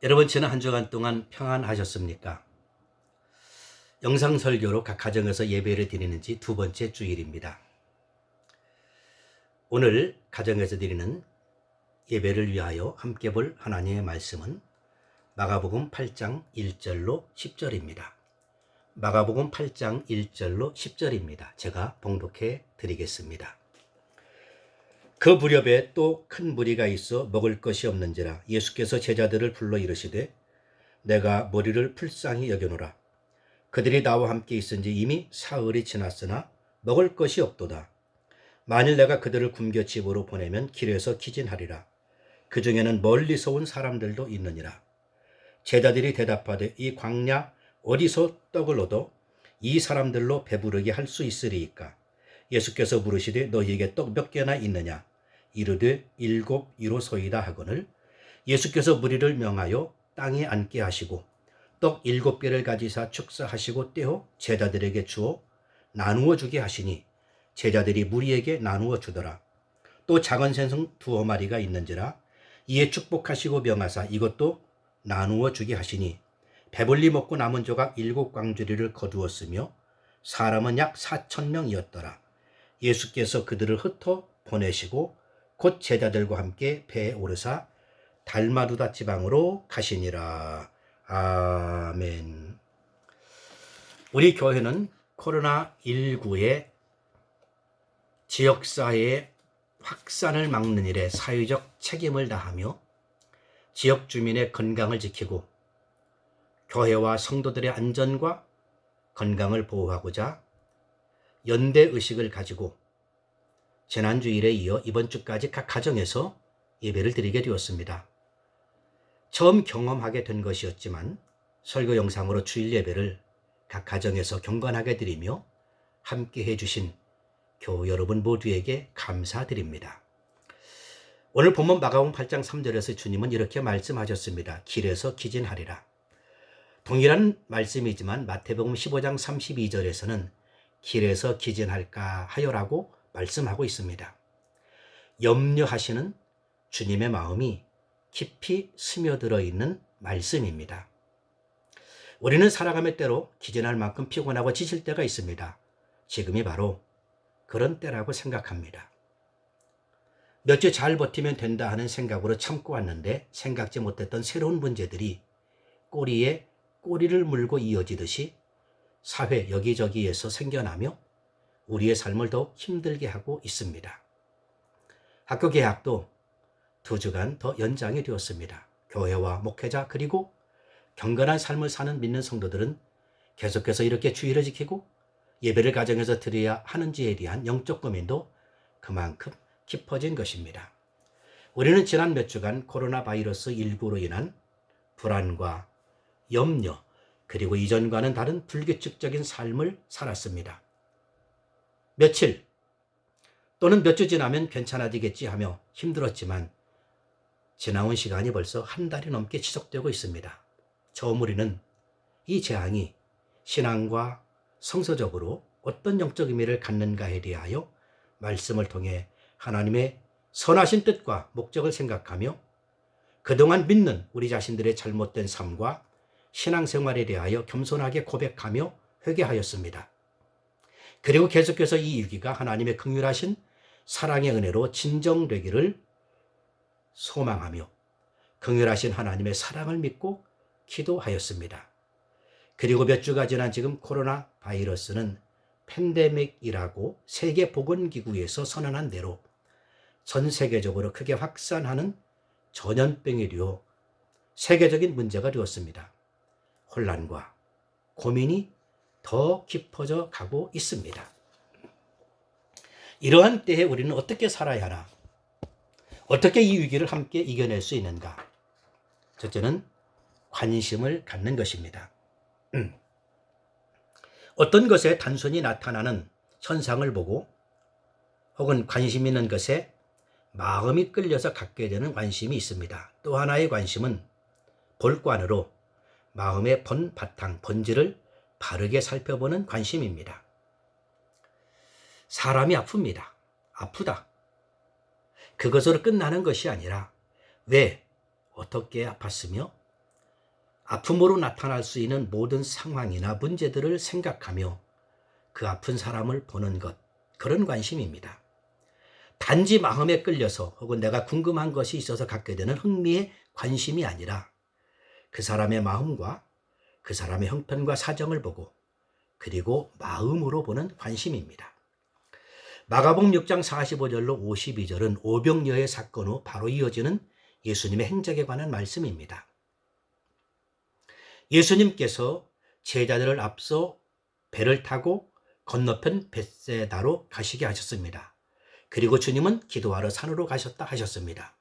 여러분, 지난 한 주간 동안 평안하셨습니까? 영상 설교로 각 가정에서 예배를 드리는 지 두 번째 주일입니다. 오늘 가정에서 드리는 예배를 위하여 함께 볼 하나님의 말씀은 마가복음 8장 1절로 10절입니다. 마가복음 8장 1절로 10절입니다. 제가 봉독해 드리겠습니다. 그 무렵에 또 큰 무리가 있어 먹을 것이 없는지라 예수께서 제자들을 불러 이르시되 내가 머리를 불쌍히 여겨노라. 그들이 나와 함께 있은지 이미 사흘이 지났으나 먹을 것이 없도다. 만일 내가 그들을 굶겨 집으로 보내면 길에서 기진하리라. 그 중에는 멀리서 온 사람들도 있느니라. 제자들이 대답하되 이 광야 어디서 떡을 얻어 이 사람들로 배부르게 할 수 있으리이까? 예수께서 물으시되 너희에게 떡 몇 개나 있느냐? 이르되 7 이로소이다 하거늘 예수께서 무리를 명하여 땅에 앉게 하시고 떡 7개를 가지사 축사하시고 떼어 제자들에게 주어 나누어 주게 하시니 제자들이 무리에게 나누어 주더라. 또 작은 생선 2마리가 있는지라 이에 축복하시고 명하사 이것도 나누어 주게 하시니 배불리 먹고 남은 조각 7광주리를 거두었으며 사람은 약 4,000명이었더라. 예수께서 그들을 흩어 보내시고 곧 제자들과 함께 배에 오르사 달마누다 지방으로 가시니라. 아멘. 우리 교회는 코로나19의 지역사회의 확산을 막는 일에 사회적 책임을 다하며 지역 주민의 건강을 지키고 교회와 성도들의 안전과 건강을 보호하고자 연대의식을 가지고 지난주일에 이어 이번 주까지 각 가정에서 예배를 드리게 되었습니다. 처음 경험하게 된 것이었지만 설교 영상으로 주일 예배를 각 가정에서 경건하게 드리며 함께 해주신 교우 여러분 모두에게 감사드립니다. 오늘 본문 마가복음 8장 3절에서 주님은 이렇게 말씀하셨습니다. 길에서 기진하리라. 동일한 말씀이지만 마태복음 15장 32절에서는 길에서 기진할까 하여라고 말씀하고 있습니다. 염려하시는 주님의 마음이 깊이 스며들어 있는 말씀입니다. 우리는 살아가며 때로 기진할 만큼 피곤하고 지칠 때가 있습니다. 지금이 바로 그런 때라고 생각합니다. 몇 주 잘 버티면 된다 하는 생각으로 참고 왔는데 생각지 못했던 새로운 문제들이 꼬리에 꼬리를 물고 이어지듯이 사회 여기저기에서 생겨나며 우리의 삶을 더욱 힘들게 하고 있습니다. 학교 개학도 2주간 더 연장이 되었습니다. 교회와 목회자 그리고 경건한 삶을 사는 믿는 성도들은 계속해서 이렇게 주의를 지키고 예배를 가정에서 드려야 하는지에 대한 영적 고민도 그만큼 깊어진 것입니다. 우리는 지난 몇 주간 코로나 바이러스 19로 인한 불안과 염려 그리고 이전과는 다른 불규칙적인 삶을 살았습니다. 며칠 또는 몇 주 지나면 괜찮아지겠지 하며 힘들었지만 지나온 시간이 벌써 한 달이 넘게 지속되고 있습니다. 처음 우리는 이 재앙이 신앙과 성서적으로 어떤 영적 의미를 갖는가에 대하여 말씀을 통해 하나님의 선하신 뜻과 목적을 생각하며 그동안 믿는 우리 자신들의 잘못된 삶과 신앙생활에 대하여 겸손하게 고백하며 회개하였습니다. 그리고 계속해서 이 위기가 하나님의 긍휼하신 사랑의 은혜로 진정되기를 소망하며 긍휼하신 하나님의 사랑을 믿고 기도하였습니다. 그리고 몇 주가 지난 지금 코로나 바이러스는 팬데믹이라고 세계보건기구에서 선언한 대로 전 세계적으로 크게 확산하는 전염병이 되어 세계적인 문제가 되었습니다. 혼란과 고민이 더 깊어져 가고 있습니다. 이러한 때에 우리는 어떻게 살아야 하나? 어떻게 이 위기를 함께 이겨낼 수 있는가? 첫째는 관심을 갖는 것입니다. 어떤 것에 단순히 나타나는 현상을 보고 혹은 관심 있는 것에 마음이 끌려서 갖게 되는 관심이 있습니다. 또 하나의 관심은 볼관으로 마음의 바탕, 본질을 바르게 살펴보는 관심입니다. 사람이 아픕니다. 아프다. 그것으로 끝나는 것이 아니라 왜, 어떻게 아팠으며 아픔으로 나타날 수 있는 모든 상황이나 문제들을 생각하며 그 아픈 사람을 보는 것, 그런 관심입니다. 단지 마음에 끌려서 혹은 내가 궁금한 것이 있어서 갖게 되는 흥미의 관심이 아니라 그 사람의 마음과 그 사람의 형편과 사정을 보고 그리고 마음으로 보는 관심입니다. 마가복음 6장 45절로 52절은 오병이어의 사건 후 바로 이어지는 예수님의 행적에 관한 말씀입니다. 예수님께서 제자들을 앞서 배를 타고 건너편 벳세다로 가시게 하셨습니다. 그리고 주님은 기도하러 산으로 가셨다 하셨습니다.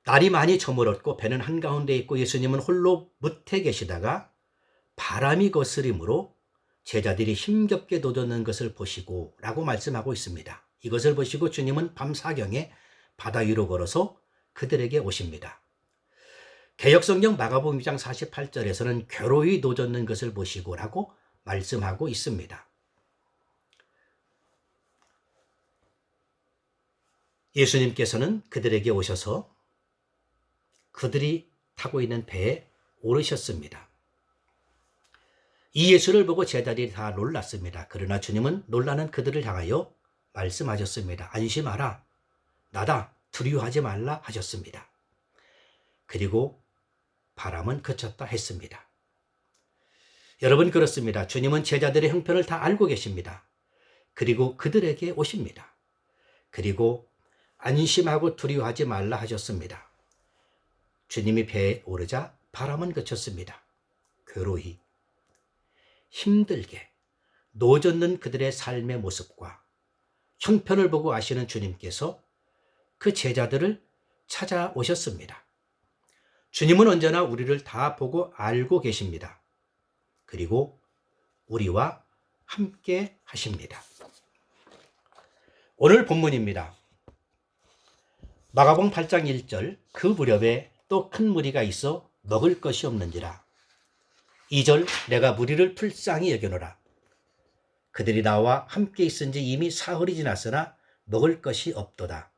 날이 많이 저물었고 배는 한가운데 있고 예수님은 홀로 뭇에 계시다가 바람이 거스림으로 제자들이 힘겹게 노젓는 것을 보시고 라고 말씀하고 있습니다. 이것을 보시고 주님은 밤사경에 바다 위로 걸어서 그들에게 오십니다. 개역성경 마가복음 2장 48절에서는 괴로이 노젓는 것을 보시고 라고 말씀하고 있습니다. 예수님께서는 그들에게 오셔서 그들이 타고 있는 배에 오르셨습니다. 이 예수를 보고 제자들이 다 놀랐습니다. 그러나 주님은 놀라는 그들을 향하여 말씀하셨습니다. 안심하라, 나다, 두려워하지 말라 하셨습니다. 그리고 바람은 그쳤다 했습니다. 여러분, 그렇습니다. 주님은 제자들의 형편을 다 알고 계십니다. 그리고 그들에게 오십니다. 그리고 안심하고 두려워하지 말라 하셨습니다. 주님이 배에 오르자 바람은 그쳤습니다. 괴로이, 힘들게 노젓는 그들의 삶의 모습과 형편을 보고 아시는 주님께서 그 제자들을 찾아오셨습니다. 주님은 언제나 우리를 다 보고 알고 계십니다. 그리고 우리와 함께 하십니다. 오늘 본문입니다. 마가복음 8장 1절, 그 무렵에 또 큰 무리가 있어 먹을 것이 없는지라. 2절, 내가 무리를 불쌍히 여겨노라. 그들이 나와 함께 있은지 이미 사흘이 지났으나 먹을 것이 없도다.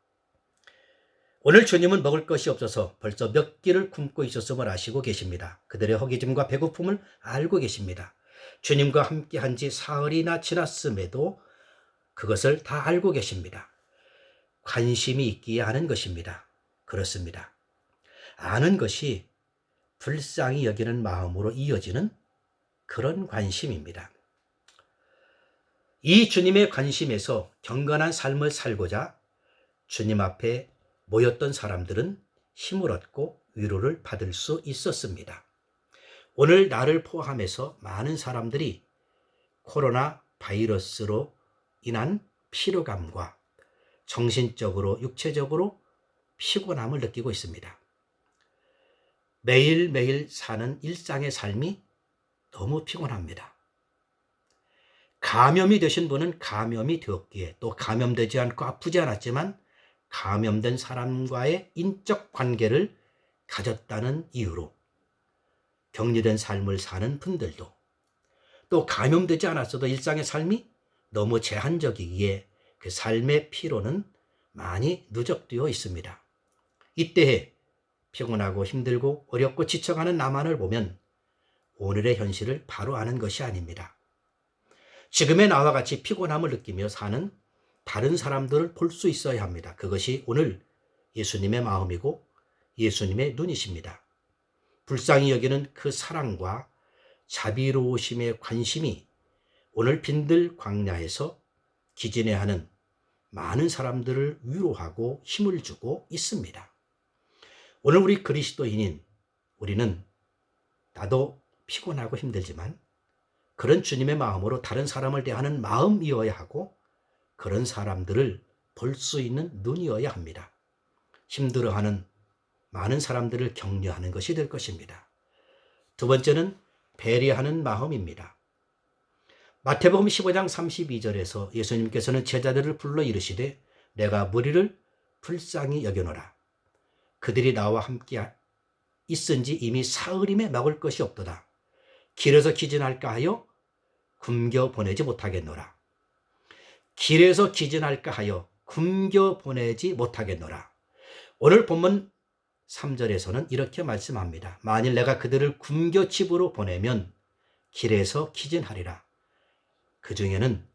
오늘 주님은 먹을 것이 없어서 벌써 몇 끼를 굶고 있었음을 아시고 계십니다. 그들의 허기짐과 배고픔을 알고 계십니다. 주님과 함께 한 지 사흘이나 지났음에도 그것을 다 알고 계십니다. 관심이 있기에 아는 것입니다. 그렇습니다. 아는 것이 불쌍히 여기는 마음으로 이어지는 그런 관심입니다. 이 주님의 관심에서 경건한 삶을 살고자 주님 앞에 모였던 사람들은 힘을 얻고 위로를 받을 수 있었습니다. 오늘 나를 포함해서 많은 사람들이 코로나 바이러스로 인한 피로감과 정신적으로, 육체적으로 피곤함을 느끼고 있습니다. 매일매일 사는 일상의 삶이 너무 피곤합니다. 감염이 되신 분은 감염이 되었기에 또 감염되지 않고 아프지 않았지만 감염된 사람과의 인적 관계를 가졌다는 이유로 격리된 삶을 사는 분들도, 또 감염되지 않았어도 일상의 삶이 너무 제한적이기에 그 삶의 피로는 많이 누적되어 있습니다. 이때에 피곤하고 힘들고 어렵고 지쳐가는 나만을 보면 오늘의 현실을 바로 아는 것이 아닙니다. 지금의 나와 같이 피곤함을 느끼며 사는 다른 사람들을 볼 수 있어야 합니다. 그것이 오늘 예수님의 마음이고 예수님의 눈이십니다. 불쌍히 여기는 그 사랑과 자비로우심의 관심이 오늘 빈들 광야에서 기진해하는 많은 사람들을 위로하고 힘을 주고 있습니다. 오늘 우리 그리스도인인 우리는 나도 피곤하고 힘들지만 그런 주님의 마음으로 다른 사람을 대하는 마음이어야 하고 그런 사람들을 볼 수 있는 눈이어야 합니다. 힘들어하는 많은 사람들을 격려하는 것이 될 것입니다. 두 번째는 배려하는 마음입니다. 마태복음 15장 32절에서 예수님께서는 제자들을 불러 이르시되 내가 무리를 불쌍히 여겨노라. 그들이 나와 함께 있은지 이미 사흘임에 먹을 것이 없도다. 길에서 기진할까 하여 굶겨 보내지 못하겠노라. 길에서 기진할까 하여 굶겨 보내지 못하겠노라. 오늘 본문 3절에서는 이렇게 말씀합니다. 만일 내가 그들을 굶겨 집으로 보내면 길에서 기진하리라. 그 중에는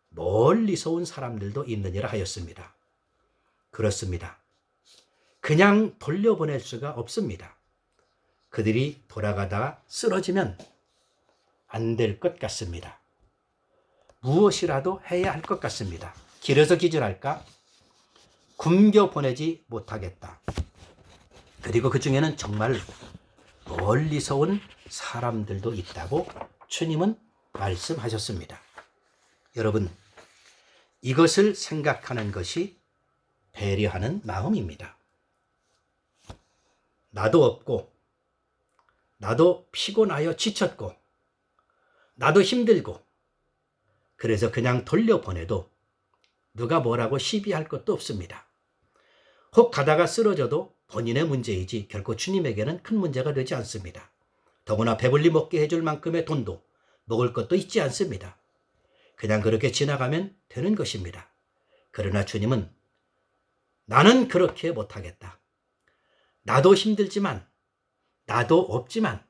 멀리서 온 사람들도 있느니라 하였습니다. 그렇습니다. 그냥 돌려보낼 수가 없습니다. 그들이 돌아가다가 쓰러지면 안 될 것 같습니다. 무엇이라도 해야 할 것 같습니다. 길에서 기절할까? 굶겨 보내지 못하겠다. 그리고 그 중에는 정말 멀리서 온 사람들도 있다고 주님은 말씀하셨습니다. 여러분, 이것을 생각하는 것이 배려하는 마음입니다. 나도 없고, 나도 피곤하여 지쳤고, 나도 힘들고, 그래서 그냥 돌려보내도 누가 뭐라고 시비할 것도 없습니다. 혹 가다가 쓰러져도 본인의 문제이지 결코 주님에게는 큰 문제가 되지 않습니다. 더구나 배불리 먹게 해줄 만큼의 돈도 먹을 것도 있지 않습니다. 그냥 그렇게 지나가면 되는 것입니다. 그러나 주님은 나는 그렇게 못하겠다. 나도 힘들지만, 나도 없지만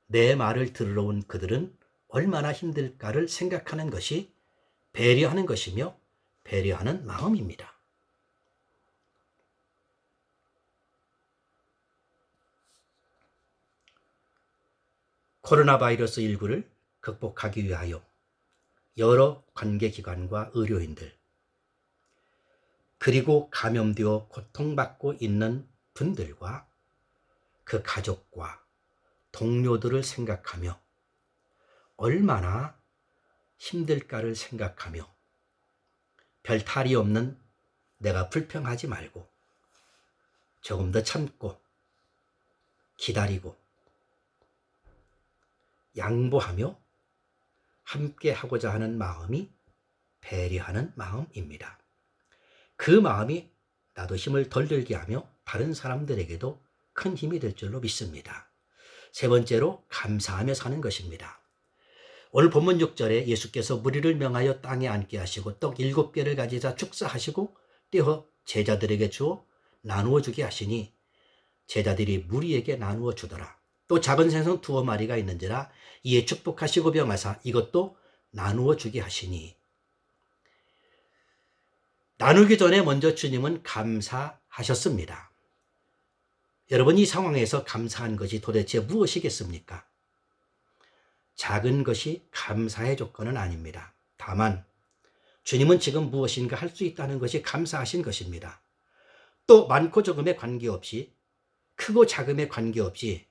내 말을 들으러 온 그들은 얼마나 힘들까를 생각하는 것이 배려하는 것이며 배려하는 마음입니다. 코로나 바이러스 19를 극복하기 위하여 여러 관계기관과 의료인들, 그리고 감염되어 고통받고 있는 분들과 그 가족과 동료들을 생각하며 얼마나 힘들까를 생각하며 별 탈이 없는 내가 불평하지 말고 조금 더 참고 기다리고 양보하며 함께 하고자 하는 마음이 배려하는 마음입니다. 그 마음이 나도 힘을 덜 들게 하며 다른 사람들에게도 큰 힘이 될 줄로 믿습니다. 세 번째로 감사하며 사는 것입니다. 오늘 본문 6절에 예수께서 무리를 명하여 땅에 앉게 하시고 떡 7개를 가지사 축사하시고 떼어 제자들에게 주어 나누어 주게 하시니 제자들이 무리에게 나누어 주더라. 또 작은 생선 2마리가 있는지라 이에 축복하시고 병하사 이것도 나누어 주게 하시니, 나누기 전에 먼저 주님은 감사하셨습니다. 여러분, 이 상황에서 감사한 것이 도대체 무엇이겠습니까? 작은 것이 감사의 조건은 아닙니다. 다만 주님은 지금 무엇인가 할 수 있다는 것이 감사하신 것입니다. 또 많고 적음에 관계없이, 크고 작음에 관계없이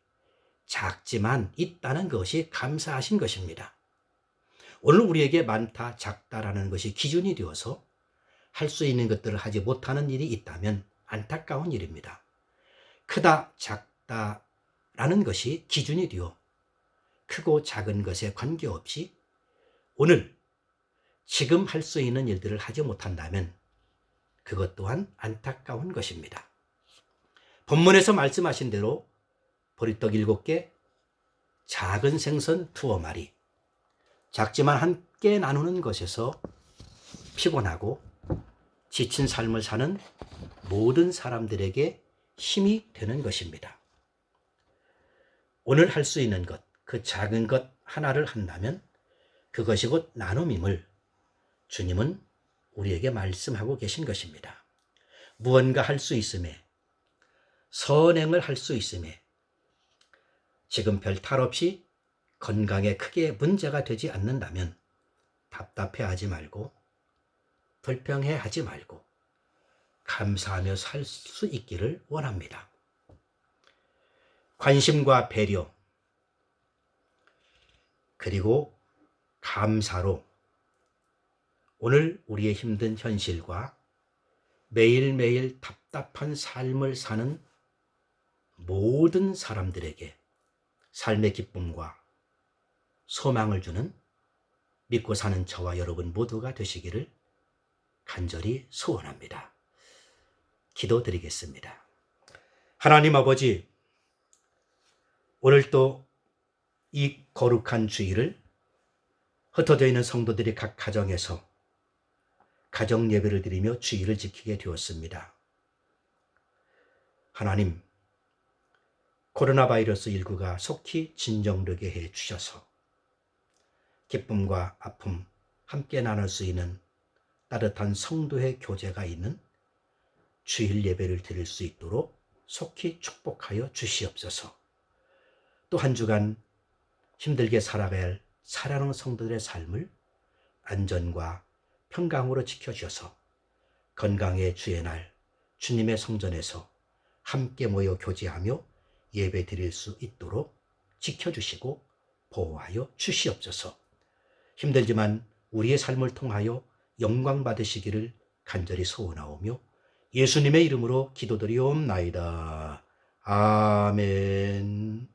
작지만 있다는 것이 감사하신 것입니다. 오늘 우리에게 많다, 작다라는 것이 기준이 되어서 할 수 있는 것들을 하지 못하는 일이 있다면 안타까운 일입니다. 크다, 작다라는 것이 기준이 되어 크고 작은 것에 관계없이 오늘 지금 할 수 있는 일들을 하지 못한다면 그것 또한 안타까운 것입니다. 본문에서 말씀하신 대로 보리떡 7개, 작은 생선 2마리, 작지만 함께 나누는 것에서 피곤하고 지친 삶을 사는 모든 사람들에게 힘이 되는 것입니다. 오늘 할 수 있는 것, 그 작은 것 하나를 한다면 그것이 곧 나눔임을 주님은 우리에게 말씀하고 계신 것입니다. 무언가 할 수 있음에, 선행을 할 수 있음에, 지금 별 탈 없이 건강에 크게 문제가 되지 않는다면 답답해하지 말고 불평해하지 말고 감사하며 살 수 있기를 원합니다. 관심과 배려, 그리고 감사로 오늘 우리의 힘든 현실과 매일매일 답답한 삶을 사는 모든 사람들에게 삶의 기쁨과 소망을 주는 믿고 사는 저와 여러분 모두가 되시기를 간절히 소원합니다. 기도드리겠습니다. 하나님 아버지, 오늘 또 이 거룩한 주일을 흩어져 있는 성도들이 각 가정에서 가정 예배를 드리며 주일을 지키게 되었습니다. 하나님, 코로나 바이러스 19가 속히 진정되게 해 주셔서 기쁨과 아픔 함께 나눌 수 있는 따뜻한 성도의 교제가 있는 주일 예배를 드릴 수 있도록 속히 축복하여 주시옵소서. 또 한 주간 힘들게 살아가야 할 사랑하는 성도들의 삶을 안전과 평강으로 지켜주셔서 건강의 주의 날 주님의 성전에서 함께 모여 교제하며 예배 드릴 수 있도록 지켜주시고 보호하여 주시옵소서. 힘들지만 우리의 삶을 통하여 영광 받으시기를 간절히 소원하오며 예수님의 이름으로 기도드리옵나이다. 아멘.